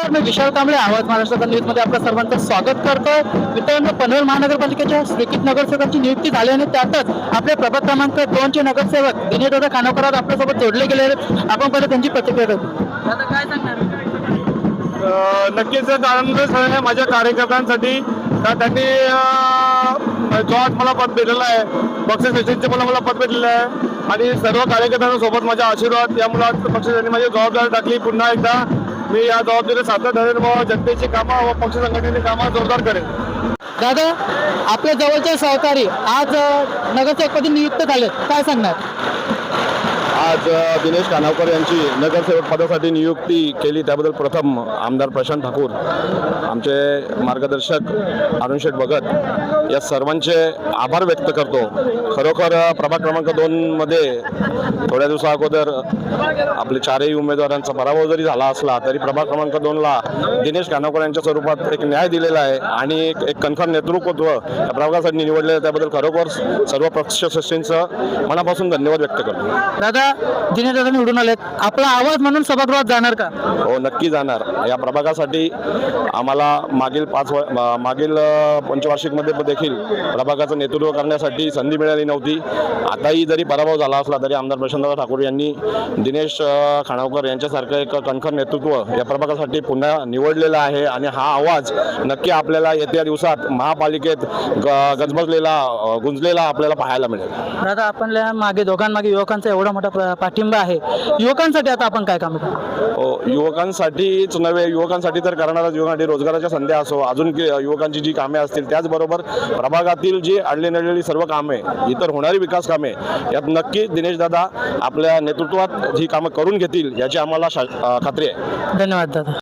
नमस्कार, मी विशाल कांबळे, आवाज महाराष्ट्राचा न्यूजमध्ये आपल्या सर्वांचं स्वागत करतोय. मित्रांनो, पनवेल महानगरपालिकेच्या स्वीकृत नगरसेवकाची नियुक्ती झाली आणि त्यातच आपले प्रभाग क्रमांक 2 चे नगरसेवक दिनेशदादा खानोकर आपल्यासोबत जोडले गेले आहेत. आपण पहिले त्यांची प्रतिक्रिया बघू. आता काय सांगणार? नक्कीच आनंद आहे माझ्या कार्यकर्त्यांसाठी का त्यांनी जो आज मला पद दिलेलं आहे, पक्ष सचिवचे मला पद भेटलेलं आहे आणि सर्व कार्यकर्त्यांसोबत माझा आशीर्वाद या मुलात पक्षाने माझी जबाबदारी टाकली. पुन्हा एकदा मी या जबाबदारी साध्य धरेन व जनतेची कामं व पक्ष संघटनेची कामं जोरदार करेन. दादा, आपल्या जवळचे सहकारी आज नगरसेवकपदी नियुक्त झाले, काय सांगणार? आज दिनेश कानावकर यांची नगरसेवक पदासाठी नियुक्ती केली त्याबद्दल प्रथम आमदार प्रशांत ठाकूर, आमचे मार्गदर्शक अरुण शेठ भगत या सर्वांचे आभार व्यक्त करतो. खरोखर प्रभाग क्रमांक 2 मध्ये थोड्या दिवसा अगोदर आपले चारही उमेदवारांचा पराभव जरी झाला असला तरी प्रभाग क्रमांक 2 ला दिनेश कानावकर यांच्या स्वरूपात एक न्याय दिलेला आहे आणि एक कणखर नेतृत्व या प्रभागासाठी निवडलेलं त्याबद्दल खरोखर सर्व पक्ष सदस्यांचं मनापासून धन्यवाद व्यक्त करतो. दादा, दिनेशदादा निवडून आलेत, आपला आवाज म्हणून सभागृहात जाणार का? हो, नक्की जाणार. या प्रभागासाठी आम्हाला मागील पंचवार्षिकमध्ये देखील प्रभागाचं नेतृत्व करण्यासाठी संधी मिळाली नव्हती. आताही जरी पराभव झाला असला तरी आमदार प्रशांत ठाकूर यांनी दिनेश खानावकर यांच्यासारखं एक कणखर नेतृत्व या प्रभागासाठी पुन्हा निवडलेलं आहे आणि हा आवाज नक्की आपल्याला येत्या दिवसात महापालिकेत गुंजलेला आपल्याला पाहायला मिळेल. दादा, आपल्या मागे दोघांमागे युवकांचा एवढा मोठा पाठिंबा आहे, युवकांसाठी आता आपण काय काम करतो? युवकांसाठीच नव्हे, युवकांसाठी तर करणारच, युवकांसाठी रोजगाराच्या संधी असो, अजून युवकांची जी कामे असतील, त्याचबरोबर प्रभागातील जी अडली नडलेली सर्व कामे, इतर होणारी विकास कामे यात नक्की दिनेशदादा आपल्या नेतृत्वात जी कामं करून घेतील याची आम्हाला खात्री आहे. धन्यवाद दादा.